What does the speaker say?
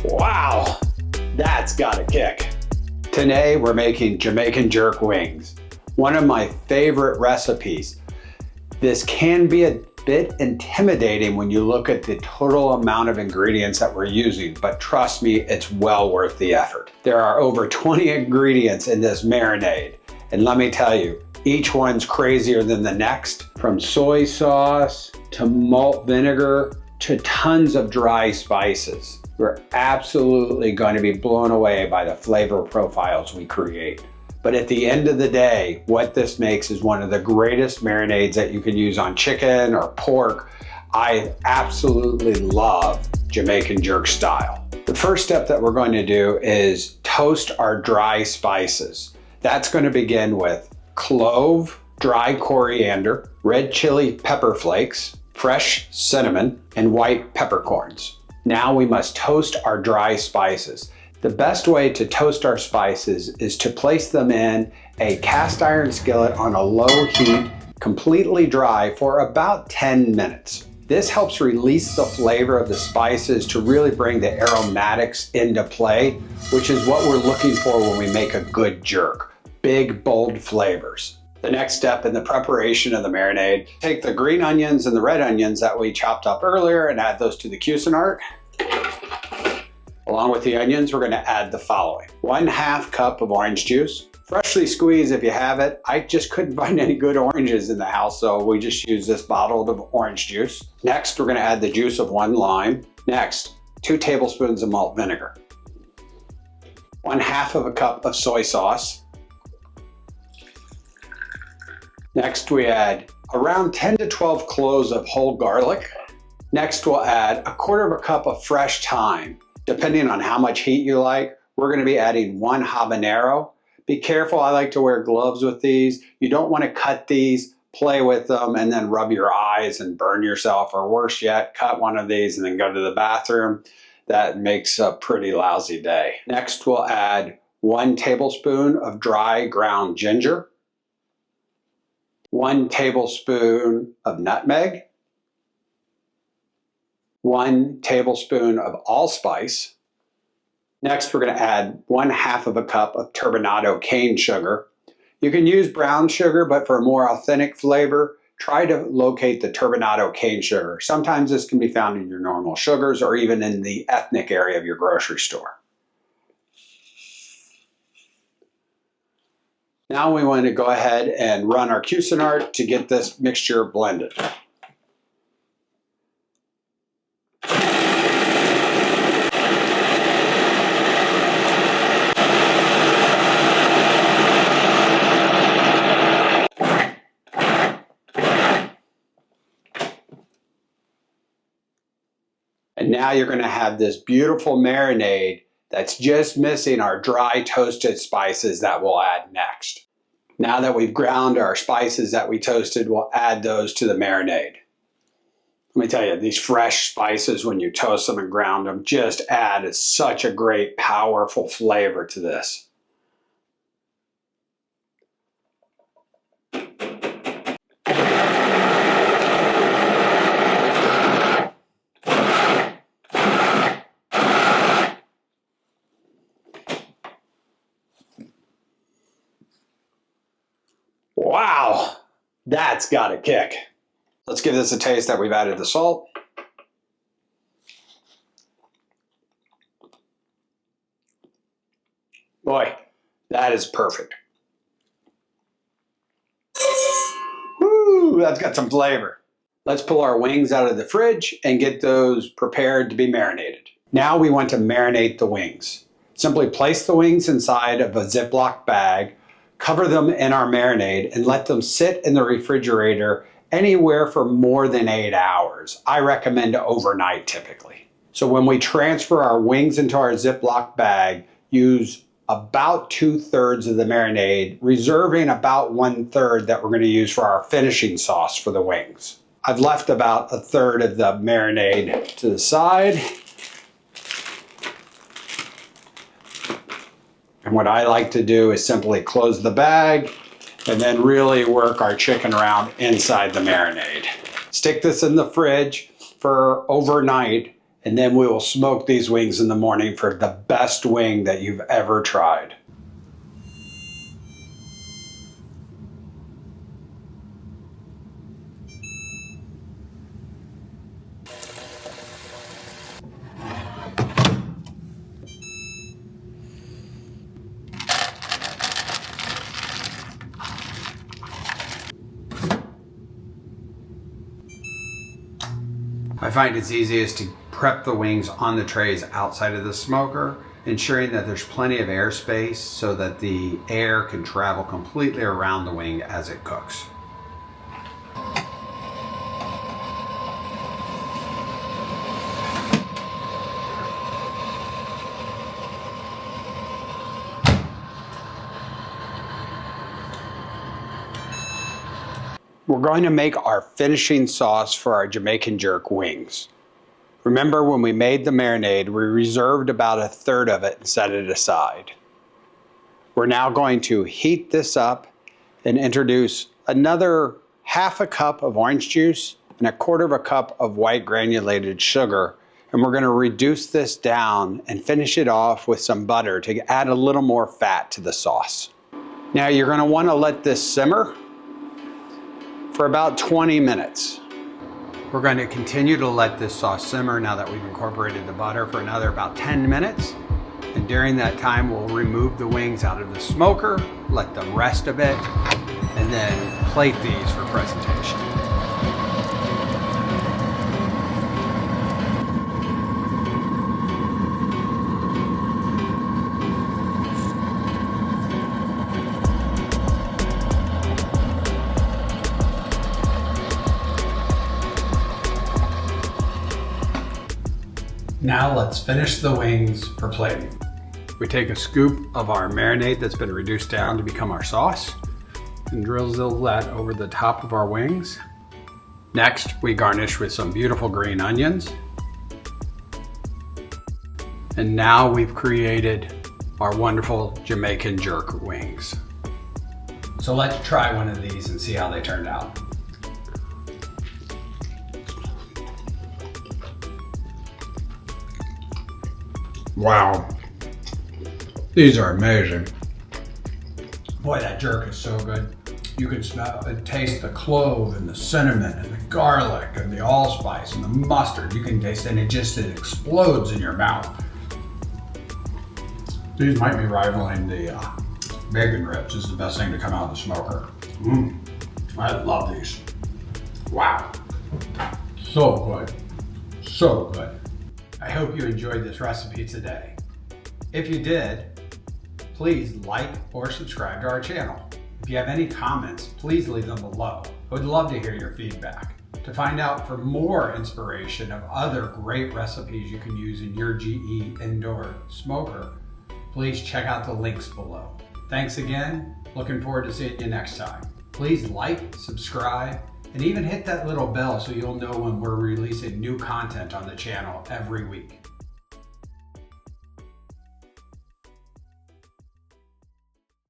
Wow, that's got a kick. Today we're making Jamaican jerk wings, one of my favorite recipes. This can be a bit intimidating when you look at the total amount of ingredients that we're using, but trust me, it's well worth the effort. There are over 20 ingredients in this marinade, and let me tell you, each one's crazier than the next, from soy sauce to malt vinegar to tons of dry spices. We're absolutely going to be blown away by the flavor profiles we create. But at the end of the day, what this makes is one of the greatest marinades that you can use on chicken or pork. I absolutely love Jamaican jerk style. The first step that we're going to do is toast our dry spices. That's going to begin with clove, dry coriander, red chili pepper flakes, fresh cinnamon, and white peppercorns. Now we must toast our dry spices. The best way to toast our spices is to place them in a cast iron skillet on a low heat, completely dry for about 10 minutes. This helps release the flavor of the spices to really bring the aromatics into play, which is what we're looking for when we make a good jerk. Big, bold flavors. The next step in the preparation of the marinade, take the green onions and the red onions that we chopped up earlier and add those to the cuisinart. Along with the onions, we're going to add the following. 1/2 cup of orange juice, freshly squeezed if you have it. I just couldn't find any good oranges in the house, so we just use this bottle of orange juice. Next, we're going to add the juice of 1 lime. Next, 2 tablespoons of malt vinegar. 1/2 cup of soy sauce. Next, we add around 10 to 12 cloves of whole garlic. Next, we'll add 1/4 cup of fresh thyme. Depending on how much heat you like, we're going to be adding 1 habanero. Be careful, I like to wear gloves with these. You don't want to cut these, play with them, and then rub your eyes and burn yourself, or worse yet, cut one of these and then go to the bathroom. That makes a pretty lousy day. Next, we'll add 1 tablespoon of dry ground ginger, 1 tablespoon of nutmeg, 1 tablespoon of allspice. Next, we're going to add 1/2 cup of turbinado cane sugar. You can use brown sugar, but for a more authentic flavor, try to locate the turbinado cane sugar. Sometimes this can be found in your normal sugars or even in the ethnic area of your grocery store. Now we want to go ahead and run our cuisinart to get this mixture blended. And now you're going to have this beautiful marinade that's just missing our dry toasted spices that we'll add next. Now that we've ground our spices that we toasted, we'll add those to the marinade. Let me tell you, these fresh spices, when you toast them and ground them, just add such a great, powerful flavor to this. Wow, that's got a kick. Let's give this a taste that we've added the salt. Boy, that is perfect. Woo, that's got some flavor. Let's pull our wings out of the fridge and get those prepared to be marinated. Now we want to marinate the wings. Simply place the wings inside of a Ziploc bag, cover them in our marinade, and let them sit in the refrigerator anywhere for more than 8 hours. I recommend overnight typically. So when we transfer our wings into our Ziploc bag, use about 2/3 of the marinade, reserving about 1/3 that we're going to use for our finishing sauce for the wings. I've left about 1/3 of the marinade to the side. And what I like to do is simply close the bag and then really work our chicken around inside the marinade. Stick this in the fridge for overnight, and then we will smoke these wings in the morning for the best wing that you've ever tried. I find it's easiest to prep the wings on the trays outside of the smoker, ensuring that there's plenty of airspace so that the air can travel completely around the wing as it cooks. We're going to make our finishing sauce for our Jamaican jerk wings. Remember when we made the marinade, we reserved about 1/3 of it and set it aside. We're now going to heat this up and introduce another 1/2 cup of orange juice and 1/4 cup of white granulated sugar. And we're going to reduce this down and finish it off with some butter to add a little more fat to the sauce. Now you're going to want to let this simmer for about 20 minutes. We're going to continue to let this sauce simmer now that we've incorporated the butter for another about 10 minutes. And during that time, we'll remove the wings out of the smoker, let them rest a bit, and then plate these for presentation. Now let's finish the wings for plating. We take a scoop of our marinade that's been reduced down to become our sauce and drizzle that over the top of our wings. Next, we garnish with some beautiful green onions. And now we've created our wonderful Jamaican jerk wings. So let's try one of these and see how they turned out. Wow, these are amazing. Boy, that jerk is so good. You can smell and taste the clove and the cinnamon and the garlic and the allspice and the mustard. You can taste it and it explodes in your mouth. These might be rivaling the bacon ribs. This is the best thing to come out of the smoker. I love these. Wow, so good, so good. I hope you enjoyed this recipe today. If you did, please like or subscribe to our channel. If you have any comments, please leave them below. I would love to hear your feedback. To find out for more inspiration of other great recipes you can use in your GE indoor smoker, please check out the links below. Thanks again. Looking forward to seeing you next time. Please like, subscribe, and even hit that little bell so you'll know when we're releasing new content on the channel every week.